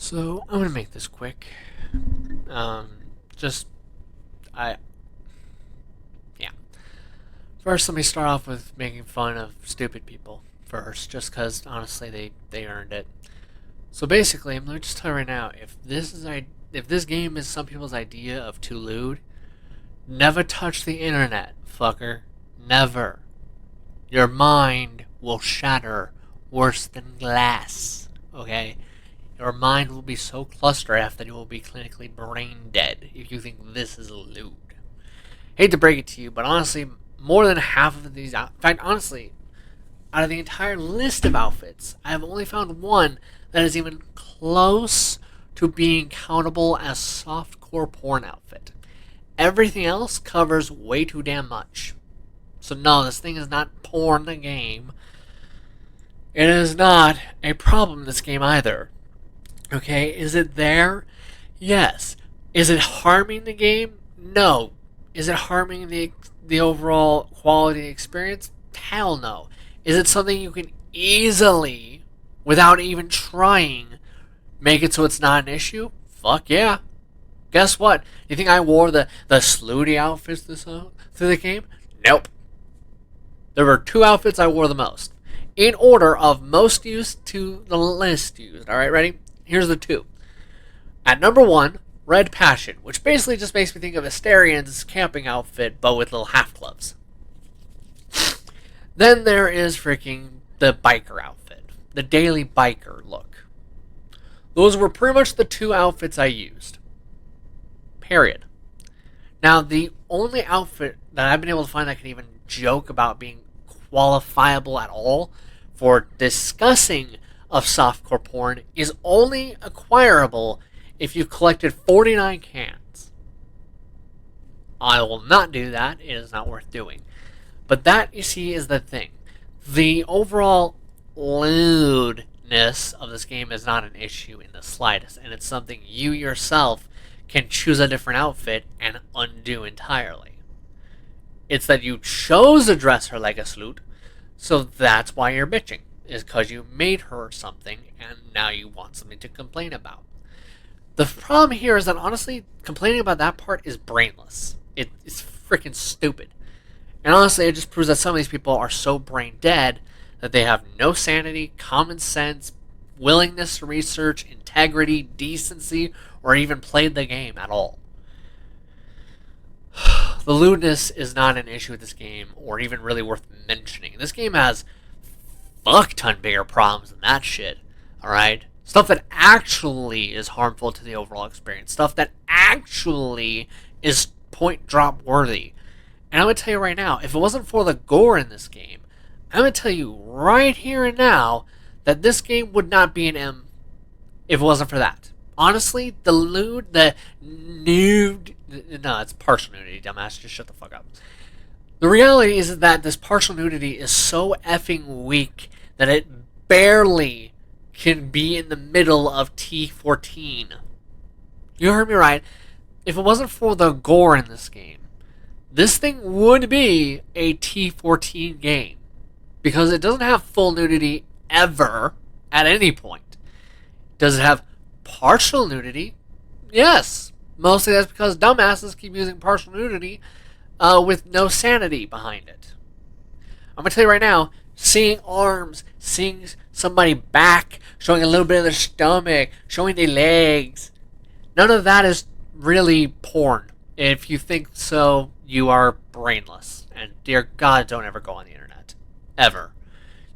So I'm gonna make this quick. Um, just I yeah. First, let me start off with making fun of stupid people first, just because honestly they earned it. So basically, let me just tell you right now, if this game is some people's idea of too lewd, never touch the internet, fucker. Never. Your mind will shatter worse than glass. Okay? Your mind will be so cluster F that you will be clinically brain dead if you think this is lewd. Hate to break it to you, but honestly, more than half of these, in fact, honestly, out of the entire list of outfits, I have only found one that is even close to being countable as softcore porn outfit. Everything else covers way too damn much. So no, this thing is not porn the game. It is not a problem in this game either. Okay, is it there? Yes. Is it harming the game? No. Is it harming the overall quality experience? Hell no. Is it something you can easily, without even trying, make it so it's not an issue? Fuck yeah. Guess what? You think I wore the slutty outfits through the game? Nope. There were two outfits I wore the most. In order of most used to the least used. Alright, ready? Here's the two. At number one, Red Passion, which basically just makes me think of Asterian's camping outfit, but with little half gloves. Then there is freaking the biker outfit, the daily biker look. Those were pretty much the two outfits I used. Period. Now, the only outfit that I've been able to find that can even joke about being qualifiable at all for discussing of softcore porn is only acquirable if you've collected 49 cans. I will not do that. It is not worth doing. But that, you see, is the thing. The overall lewdness of this game is not an issue in the slightest, and it's something you yourself can choose a different outfit and undo entirely. It's that you chose to dress her like a slut, so that's why you're bitching. Is because you made her something, and now you want something to complain about. The problem here is that honestly, complaining about that part is brainless. It's freaking stupid. And honestly, it just proves that some of these people are so brain dead that they have no sanity, common sense, willingness to research, integrity, decency, or even played the game at all. The lewdness is not an issue with this game, or even really worth mentioning. This game has fuck ton bigger problems than that shit. Alright? Stuff that actually is harmful to the overall experience. Stuff that actually is point drop worthy. And I'm going to tell you right now, if it wasn't for the gore in this game, I'm going to tell you right here and now that this game would not be an M if it wasn't for that. Honestly, the nude, no, it's partial nudity, dumbass, just shut the fuck up. The reality is that this partial nudity is so effing weak that it barely can be in the middle of T14. You heard me right. If it wasn't for the gore in this game, this thing would be a T14 game. Because it doesn't have full nudity ever, at any point. Does it have partial nudity? Yes. Mostly that's because dumbasses keep using partial nudity with no sanity behind it. I'm going to tell you right now, seeing arms, seeing somebody back, showing a little bit of their stomach, showing their legs, none of that is really porn. If you think so, you are brainless. And dear God, don't ever go on the internet. Ever.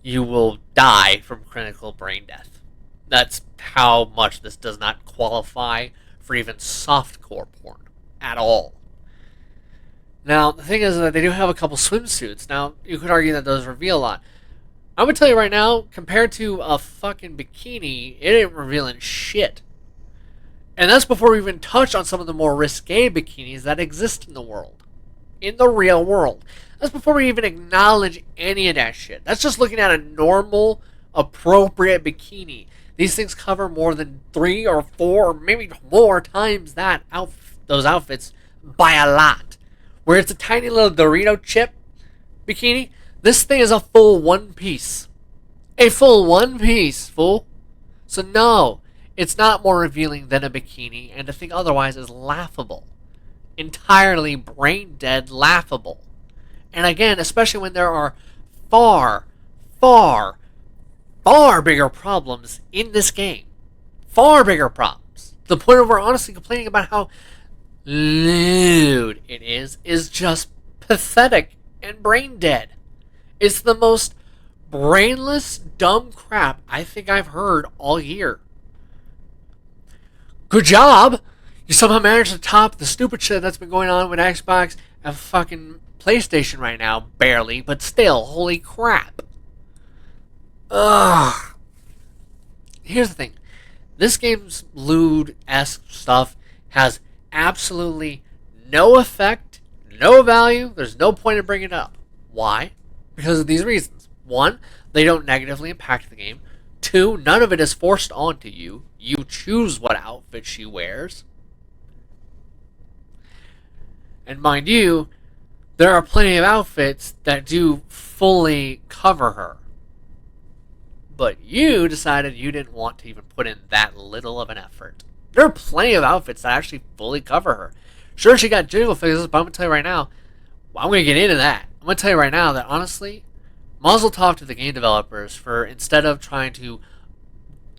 You will die from clinical brain death. That's how much this does not qualify for even softcore porn at all. Now, the thing is that they do have a couple swimsuits. Now, you could argue that those reveal a lot. I'm going to tell you right now, compared to a fucking bikini, it ain't revealing shit. And that's before we even touch on some of the more risque bikinis that exist in the world. In the real world. That's before we even acknowledge any of that shit. That's just looking at a normal, appropriate bikini. These things cover more than 3 or 4 or maybe more times those outfits by a lot. Where it's a tiny little Dorito chip bikini, this thing is a full one piece. A full one piece, fool. So no, It's not more revealing than a bikini, and to think otherwise is laughable. Entirely brain dead laughable. And again, especially when there are far, far, far bigger problems in this game. Far bigger problems. The point where we're honestly complaining about how lewd it is just pathetic and brain dead. It's the most brainless, dumb crap I think I've heard all year. Good job! You somehow managed to top the stupid shit that's been going on with Xbox and fucking PlayStation right now. Barely, but still, holy crap. Ugh. Here's the thing. This game's lewd-esque stuff has absolutely no effect, no value. There's no point in bringing it up. Why? Because of these reasons. One, they don't negatively impact the game. Two, none of it is forced onto you. You choose what outfit she wears. And mind you, there are plenty of outfits that do fully cover her. But you decided you didn't want to even put in that little of an effort. There are plenty of outfits that actually fully cover her. Sure, she got jiggle fixes, but I'm going to tell you right now, I'm going to get into that. I'm going to tell you right now that honestly, mazel tov to the game developers for instead of trying to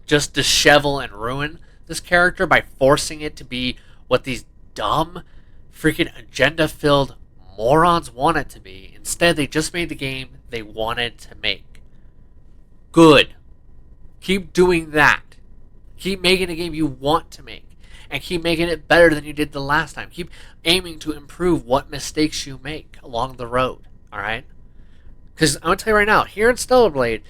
just dishevel and ruin this character by forcing it to be what these dumb, freaking agenda-filled morons want it to be. Instead, they just made the game they wanted to make. Good. Keep doing that. Keep making a game you want to make. And keep making it better than you did the last time. Keep aiming to improve what mistakes you make along the road. Alright? Because I'm going to tell you right now, here in Stellar Blade,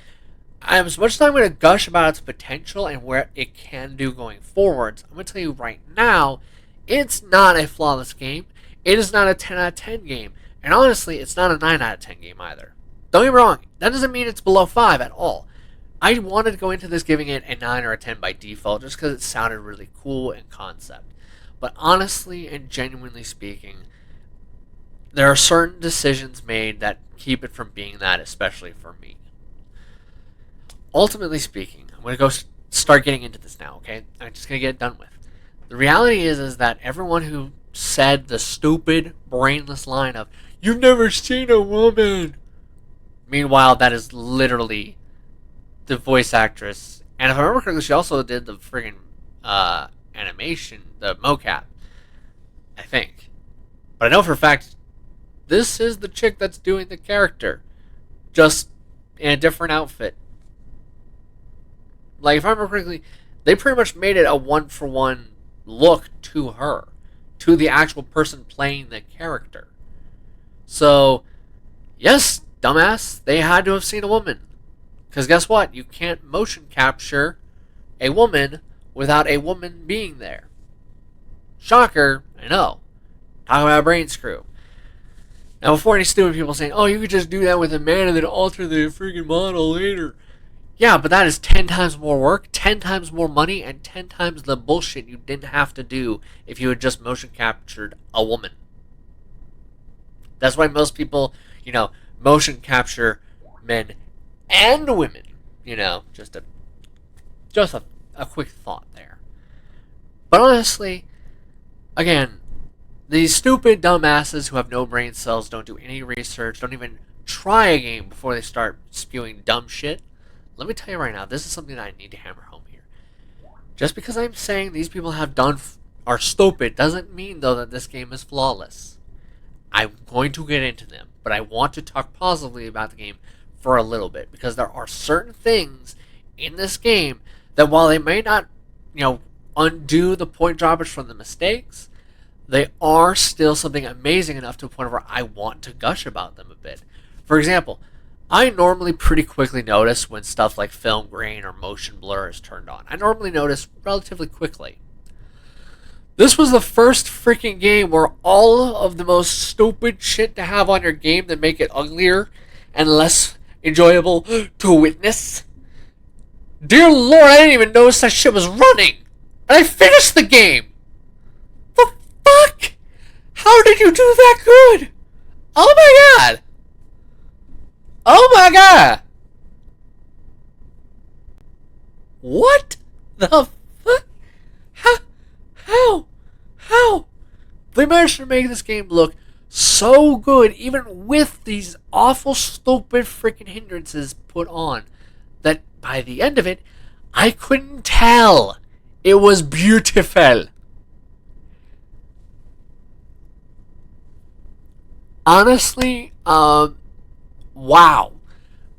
as much as I'm going to gush about its potential and where it can do going forwards, I'm going to tell you right now, it's not a flawless game. It is not a 10 out of 10 game. And honestly, it's not a 9 out of 10 game either. Don't get me wrong. That doesn't mean it's below 5 at all. I wanted to go into this giving it a 9 or a 10 by default just because it sounded really cool in concept. But honestly and genuinely speaking, there are certain decisions made that keep it from being that, especially for me. Ultimately speaking, I'm going to go start getting into this now, okay? I'm just going to get it done with. The reality is that everyone who said the stupid, brainless line of, "You've never seen a woman," meanwhile, that is literally the voice actress. And if I remember correctly, she also did the friggin' animation, the mocap, I think. But I know for a fact, this is the chick that's doing the character, just in a different outfit. Like, if I remember correctly, they pretty much made it a one-for-one look to her, to the actual person playing the character. So, yes, dumbass, they had to have seen a woman. Because guess what? You can't motion capture a woman without a woman being there. Shocker, I know. Talk about a brain screw. Now, before any stupid people saying, "Oh, you could just do that with a man and then alter the freaking model later." Yeah, but that is 10 times more work, 10 times more money, and 10 times the bullshit you didn't have to do if you had just motion captured a woman. That's why most people, motion capture men and women. Just a quick thought there. But honestly, again, these stupid dumbasses who have no brain cells, don't do any research, don't even try a game before they start spewing dumb shit. Let me tell you right now, this is something that I need to hammer home here. Just because I'm saying these people are stupid doesn't mean, though, that this game is flawless. I'm going to get into them, but I want to talk positively about the game for a little bit, because there are certain things in this game that while they may not, undo the point droppage from the mistakes, they are still something amazing enough to a point where I want to gush about them a bit. For example, I normally pretty quickly notice when stuff like film grain or motion blur is turned on. I normally notice relatively quickly. This was the first freaking game where all of the most stupid shit to have on your game that make it uglier and less enjoyable to witness. Dear Lord, I didn't even notice that shit was running. And I finished the game. The fuck? How did you do that good? Oh my god. Oh my god! What the fuck? They managed to make this game look so good, even with these awful, stupid, freaking hindrances put on, that by the end of it, I couldn't tell. It was beautiful. Honestly, wow.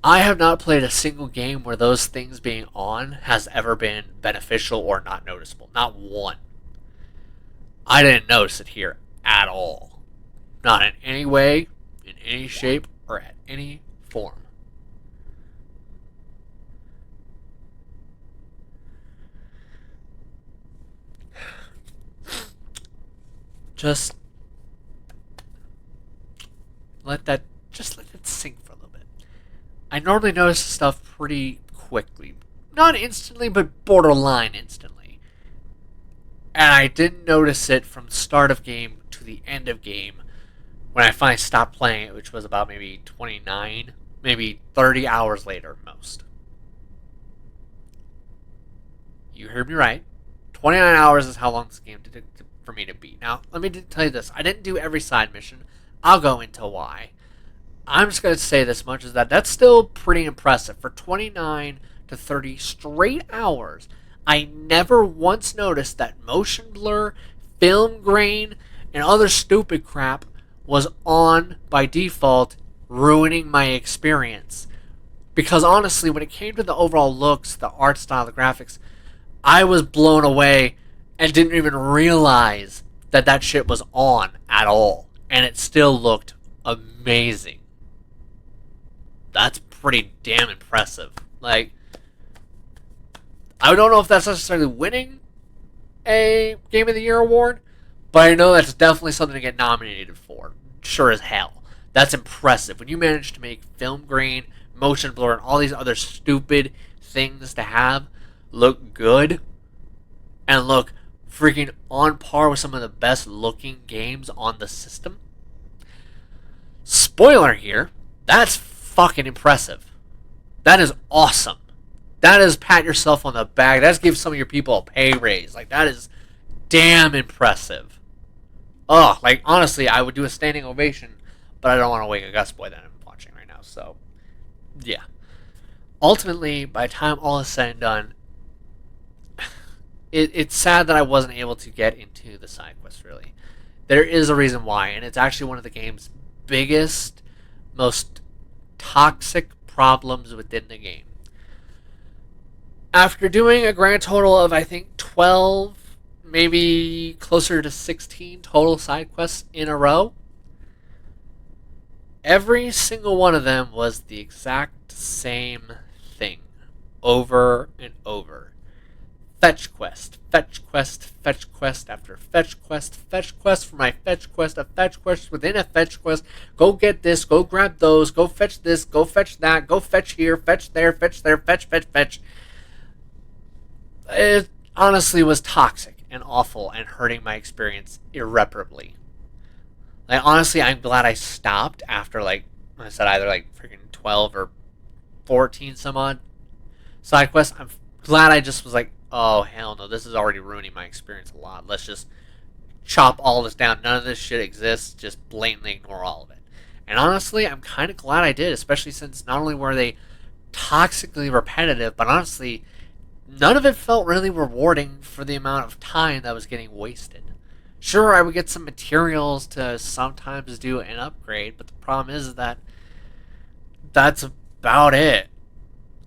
I have not played a single game where those things being on has ever been beneficial or not noticeable. Not one. I didn't notice it here at all. Not in any way, in any shape, or at any form. Just let that let it sink for a little bit. I normally notice stuff pretty quickly. Not instantly, but borderline instantly. And I didn't notice it from start of game to the end of game when I finally stopped playing it, which was about maybe 29, maybe 30 hours later most. You heard me right. 29 hours is how long this game took for me to beat. Now, let me tell you this. I didn't do every side mission. I'll go into why. I'm just going to say this much, is that that's still pretty impressive. For 29 to 30 straight hours, I never once noticed that motion blur, film grain, and other stupid crap was on by default, ruining my experience. Because honestly, when it came to the overall looks, the art style, the graphics, I was blown away and didn't even realize that that shit was on at all. And it still looked amazing. That's pretty damn impressive. Like, I don't know if that's necessarily winning a Game of the Year award, but I know that's definitely something to get nominated for. Sure as hell. That's impressive. When you manage to make film grain, motion blur, and all these other stupid things to have look good and look freaking on par with some of the best looking games on the system. Spoiler here, that's fucking impressive. That is awesome. That is pat yourself on the back. That's give some of your people a pay raise. Like, that is damn impressive. Oh, like, honestly, I would do a standing ovation, but I don't want to wake a Gus boy that I'm watching right now, so, yeah. Ultimately, by the time all is said and done, it's sad that I wasn't able to get into the side quest, really. There is a reason why, and it's actually one of the game's biggest, most toxic problems within the game. After doing a grand total of, I think, 12, maybe closer to 16 total side quests in a row, every single one of them was the exact same thing, over and over. Fetch quest, fetch quest, fetch quest after fetch quest for my fetch quest, a fetch quest within a fetch quest. Go get this, go grab those, go fetch this, go fetch that, go fetch here, fetch there, fetch there, fetch, fetch, fetch. It honestly was toxic and awful and hurting my experience irreparably. Like, honestly, I'm glad I stopped after, like I said, either like freaking 12 or 14 some odd side quests. I'm glad I just was like, oh, hell no, this is already ruining my experience a lot. Let's just chop all this down. None of this shit exists. Just blatantly ignore all of it. And honestly, I'm kind of glad I did, especially since not only were they toxically repetitive, but honestly, none of it felt really rewarding for the amount of time that was getting wasted. Sure, I would get some materials to sometimes do an upgrade, but the problem is that that's about it.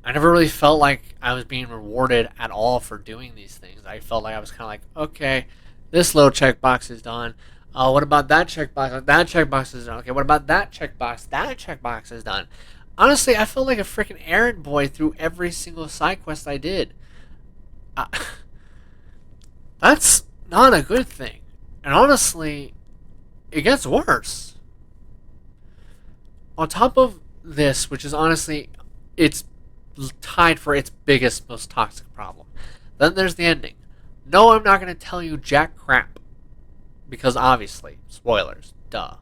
I never really felt like I was being rewarded at all for doing these things. I felt like I was kind of like, okay, this little checkbox is done. What about that checkbox? That checkbox is done. Okay, what about that checkbox? That checkbox is done. Honestly, I felt like a freaking errand boy through every single side quest I did. That's not a good thing. And honestly, it gets worse. On top of this, which is honestly, it's tied for its biggest, most toxic problem. Then there's the ending. No, I'm not going to tell you jack crap. Because obviously, spoilers, duh.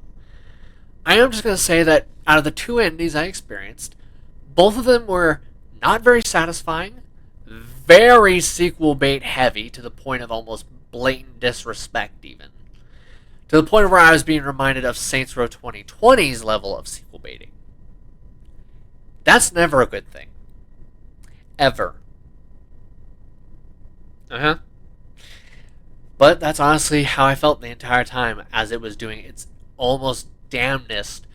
I am just going to say that out of the two endings I experienced, both of them were not very satisfying, very sequel bait heavy to the point of almost blatant disrespect even. To the point where I was being reminded of Saints Row 2020's level of sequel baiting. That's never a good thing. Ever. Uh-huh. But that's honestly how I felt the entire time as it was doing its almost damnedest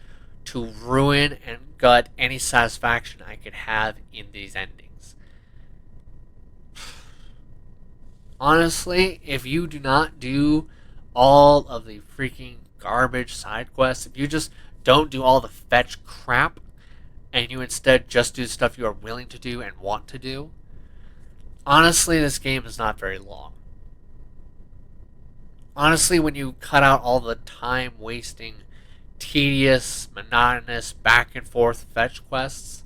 to ruin and gut any satisfaction I could have in these endings. Honestly, if you do not do all of the freaking garbage side quests, if you just don't do all the fetch crap, and you instead just do stuff you are willing to do and want to do, honestly, this game is not very long. Honestly, when you cut out all the time wasting, tedious, monotonous, back and forth fetch quests,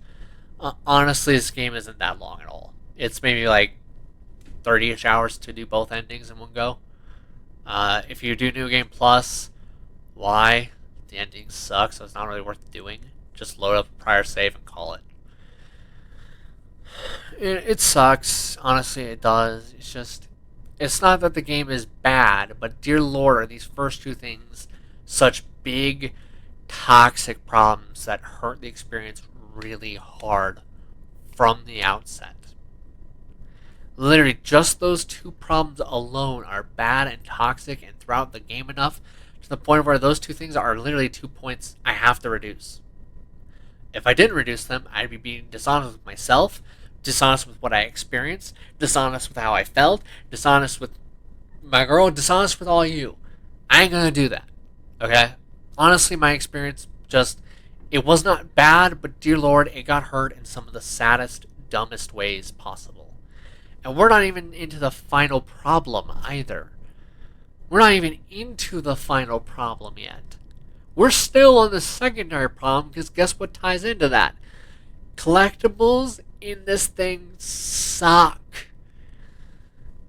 honestly, this game isn't that long at all. It's maybe like 30-ish hours to do both endings in one go. If you do New Game Plus, why? The ending sucks, so it's not really worth doing. Just load up a prior save and call it. It sucks. Honestly, it does. It's just... It's not that the game is bad, but dear lord, are these first two things such big, toxic problems that hurt the experience really hard from the outset. Literally, just those two problems alone are bad and toxic and throughout the game enough to the point where those two things are literally 2 points I have to reduce. If I didn't reduce them, I'd be being dishonest with myself, dishonest with what I experienced, dishonest with how I felt, dishonest with my girl, dishonest with all you. I ain't gonna do that. Okay? Honestly, my experience just... It was not bad, but dear lord, it got hurt in some of the saddest, dumbest ways possible. And we're not even into the final problem either. We're not even into the final problem yet. We're still on the secondary problem, because guess what ties into that? Collectibles in this thing suck.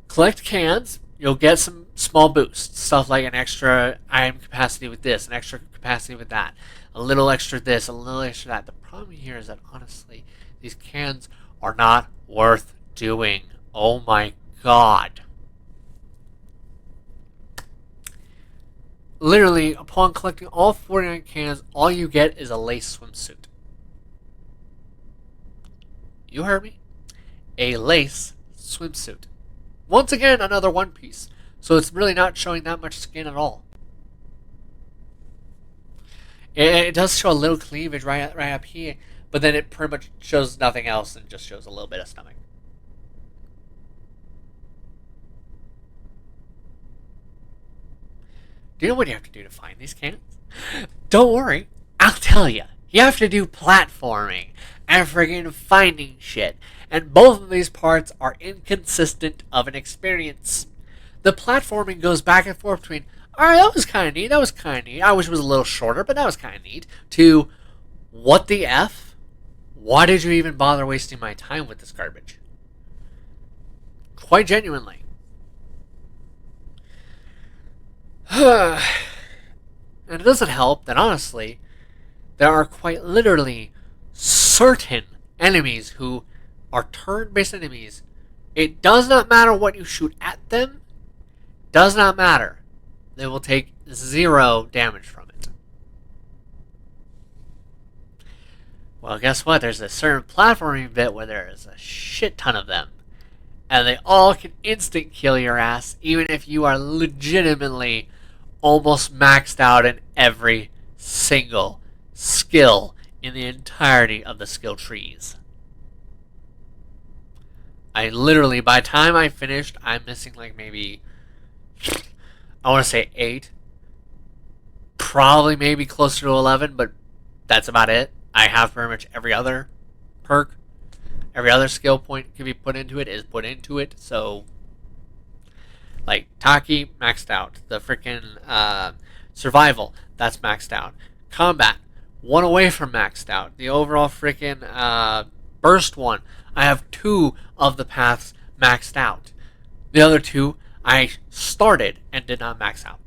Collect cans, you'll get some small boosts. Stuff like an extra item capacity with this, an extra capacity with that, a little extra this, a little extra that. The problem here is that, honestly, these cans are not worth doing. Oh my god. Literally, upon collecting all 49 cans, all you get is a lace swimsuit. You heard me. A lace swimsuit. Once again, another one piece. So it's really not showing that much skin at all. It does show a little cleavage right up here, but then it pretty much shows nothing else and just shows a little bit of stomach. Do you know what you have to do to find these cans? Don't worry, I'll tell you. You have to do platforming and friggin' finding shit. And both of these parts are inconsistent of an experience. The platforming goes back and forth between, alright, that was kind of neat, that was kind of neat. I wish it was a little shorter, but that was kind of neat. To, what the F? Why did you even bother wasting my time with this garbage? Quite genuinely. And it doesn't help that, honestly, there are quite literally certain enemies who are turn-based enemies. It does not matter what you shoot at them. Does not matter. They will take 0 damage from it. Well, guess what? There's a certain platforming bit where there is a shit ton of them. And they all can instant kill your ass, even if you are legitimately almost maxed out in every single skill in the entirety of the skill trees. I literally, by the time I finished, I'm missing like maybe, I want to say 8. Probably maybe closer to 11, but that's about it. I have pretty much every other perk, every other skill point can be put into it is put into it, so... Like, Taki, maxed out. The freaking survival, that's maxed out. Combat, 1 away from maxed out. The overall freaking burst one, I have 2 of the paths maxed out. The other 2, I started and did not max out.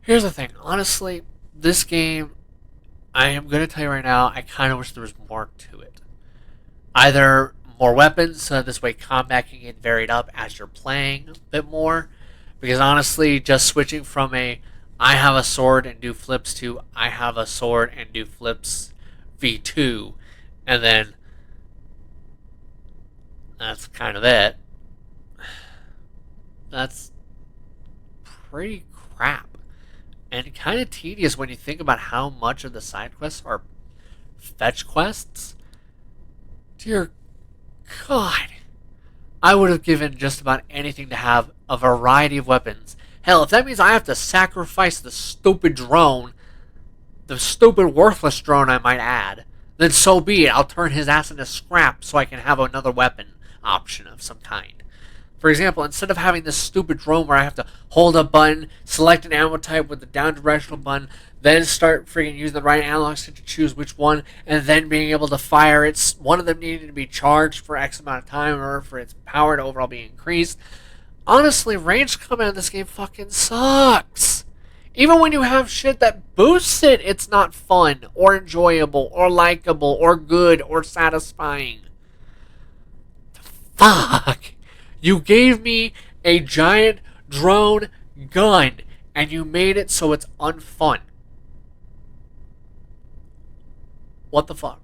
Here's the thing. Honestly, this game... I am going to tell you right now, I kind of wish there was more to it. Either more weapons, so this way combat can get varied up as you're playing a bit more. Because honestly, just switching from a I have a sword and do flips to I have a sword and do flips V2, and then that's kind of it. That's pretty crap. And kind of tedious when you think about how much of the side quests are fetch quests. Dear God. I would have given just about anything to have a variety of weapons. Hell, if that means I have to sacrifice the stupid drone, the stupid worthless drone I might add, then so be it. I'll turn his ass into scrap so I can have another weapon option of some kind. For example, instead of having this stupid drone where I have to hold a button, select an ammo type with the down directional button, then start freaking using the right analog stick to choose which one, and then being able to fire it, one of them needing to be charged for X amount of time or for its power to overall be increased. Honestly, range combat in this game fucking sucks. Even when you have shit that boosts it, it's not fun, or enjoyable, or likable, or good, or satisfying. Fuck. You gave me a giant drone gun, and you made it so it's unfun. What the fuck?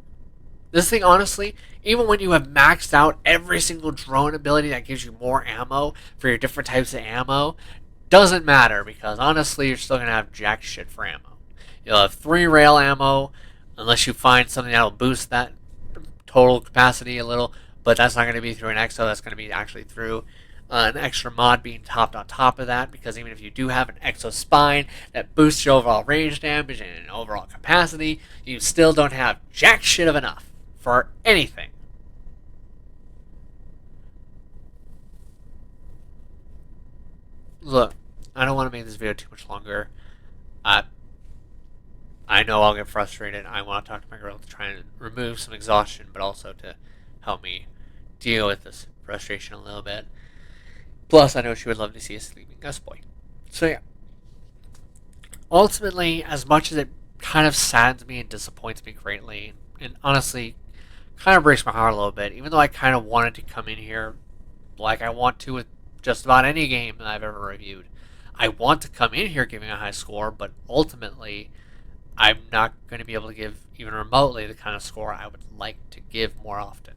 This thing, honestly, even when you have maxed out every single drone ability that gives you more ammo for your different types of ammo, doesn't matter, because honestly, you're still going to have jack shit for ammo. You'll have 3 rail ammo, unless you find something that'll boost that total capacity a little, but that's not going to be through an exo, that's going to be actually through an extra mod being topped on top of that, because even if you do have an exo spine that boosts your overall range damage and overall capacity, you still don't have jack shit of enough for anything. Look, I don't want to make this video too much longer. I know I'll get frustrated. I want to talk to my girl to try and remove some exhaustion, but also to help me deal with this frustration a little bit. Plus, I know she would love to see a sleeping Gus boy. So yeah. Ultimately, as much as it kind of saddens me and disappoints me greatly, and honestly, kind of breaks my heart a little bit, even though I kind of wanted to come in here like I want to with just about any game that I've ever reviewed. I want to come in here giving a high score, but ultimately, I'm not going to be able to give even remotely the kind of score I would like to give more often.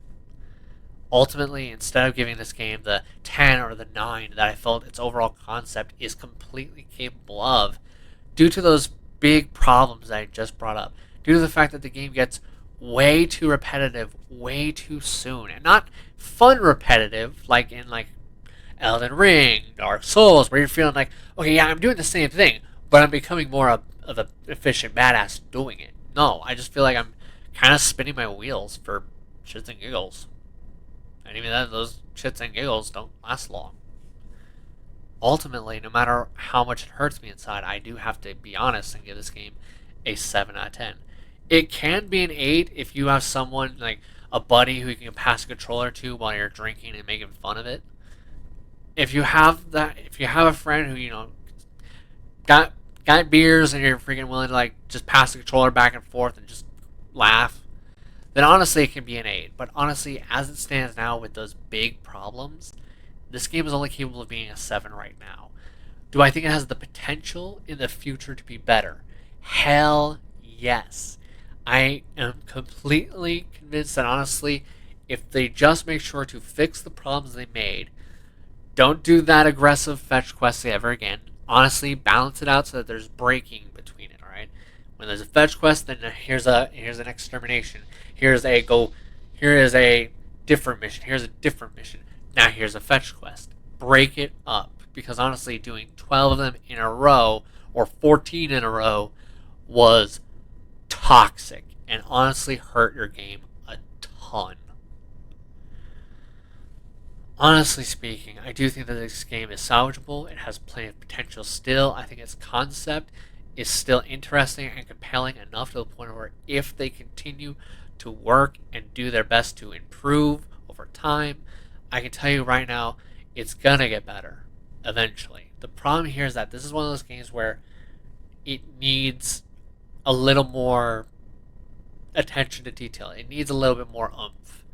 Ultimately, instead of giving this game the 10 or the 9 that I felt its overall concept is completely capable of, due to those big problems that I just brought up, due to the fact that the game gets way too repetitive way too soon, and not fun repetitive like in Elden Ring, Dark Souls, where you're feeling like, okay, yeah, I'm doing the same thing, but I'm becoming more of an efficient badass doing it. No, I just feel like I'm kind of spinning my wheels for shits and giggles. And even then, those shits and giggles don't last long. Ultimately, no matter how much it hurts me inside, I do have to be honest and give this game a 7 out of 10. It can be an 8 if you have someone, like a buddy who you can pass a controller to while you're drinking and making fun of it. If you have a friend who, got beers and you're freaking willing to just pass the controller back and forth and just laugh, then honestly it can be an 8. But honestly, as it stands now with those big problems, this game is only capable of being a 7 right now. Do I think it has the potential in the future to be better? Hell yes. I am completely convinced that honestly, if they just make sure to fix the problems they made, don't do that aggressive fetch quest ever again. Honestly, balance it out so that there's breaking between it, alright? When there's a fetch quest, then here's an extermination. Here is a different mission. Here's a different mission. Now here's a fetch quest. Break it up. Because honestly, doing 12 of them in a row, or 14 in a row, was toxic. And honestly hurt your game a ton. Honestly speaking, I do think that this game is salvageable. It has plenty of potential still. I think its concept is still interesting and compelling enough to the point where if they continue to work and do their best to improve over time, I can tell you right now, it's gonna get better eventually. The problem here is that this is one of those games where it needs a little more attention to detail. It needs a little bit more oomph.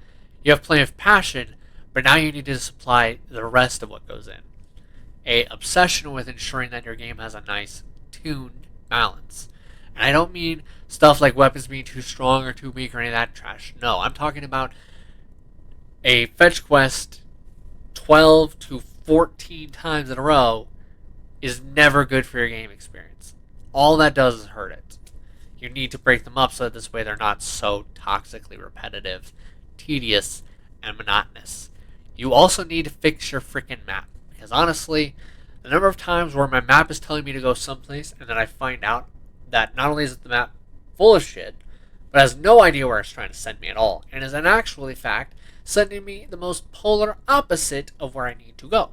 You have plenty of passion, but now you need to supply the rest of what goes in. A obsession with ensuring that your game has a nice tuned balance. And I don't mean stuff like weapons being too strong or too weak or any of that trash. No, I'm talking about a fetch quest 12 to 14 times in a row is never good for your game experience. All that does is hurt it. You need to break them up so that this way they're not so toxically repetitive, tedious, and monotonous. You also need to fix your freaking map. Because honestly, the number of times where my map is telling me to go someplace and then I find out that not only is the map full of shit, but has no idea where it's trying to send me at all, and is in actually fact sending me the most polar opposite of where I need to go.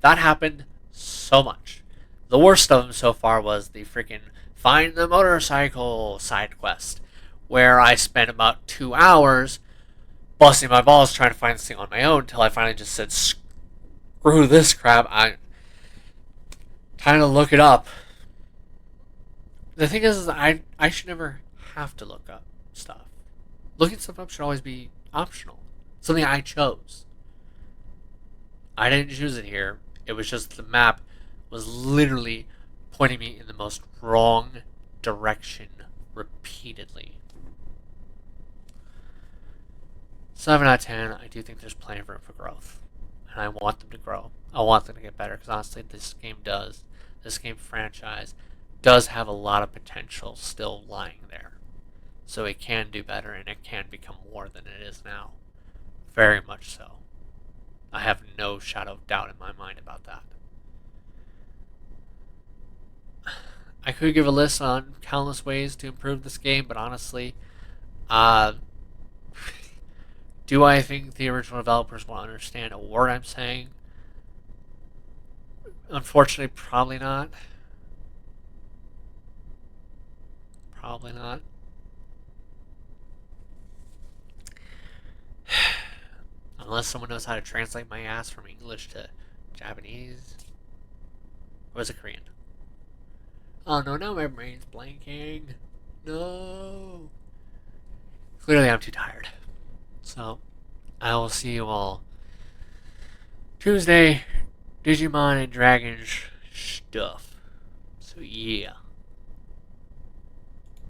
That happened so much. The worst of them so far was the freaking find the motorcycle side quest, where I spent about 2 hours busting my balls trying to find this thing on my own until I finally just said, screw this crap, I'm trying to look it up. The thing is I should never have to look up stuff. Looking stuff up should always be optional. Something I chose. I didn't choose it here. It was just the map was literally pointing me in the most wrong direction repeatedly. 7 out of 10, I do think there's plenty of room for growth. And I want them to grow. I want them to get better because honestly, this game franchise does have a lot of potential still lying there. So it can do better and it can become more than it is now. Very much so. I have no shadow of doubt in my mind about that. I could give a list on countless ways to improve this game, but honestly, do I think the original developers will understand a word I'm saying? Unfortunately, probably not. Probably not. Unless someone knows how to translate my ass from English to Japanese. Or was it Korean? Oh no, now my brain's blanking. No. Clearly I'm too tired. So, I will see you all Tuesday. Digimon and Dragons stuff. So yeah.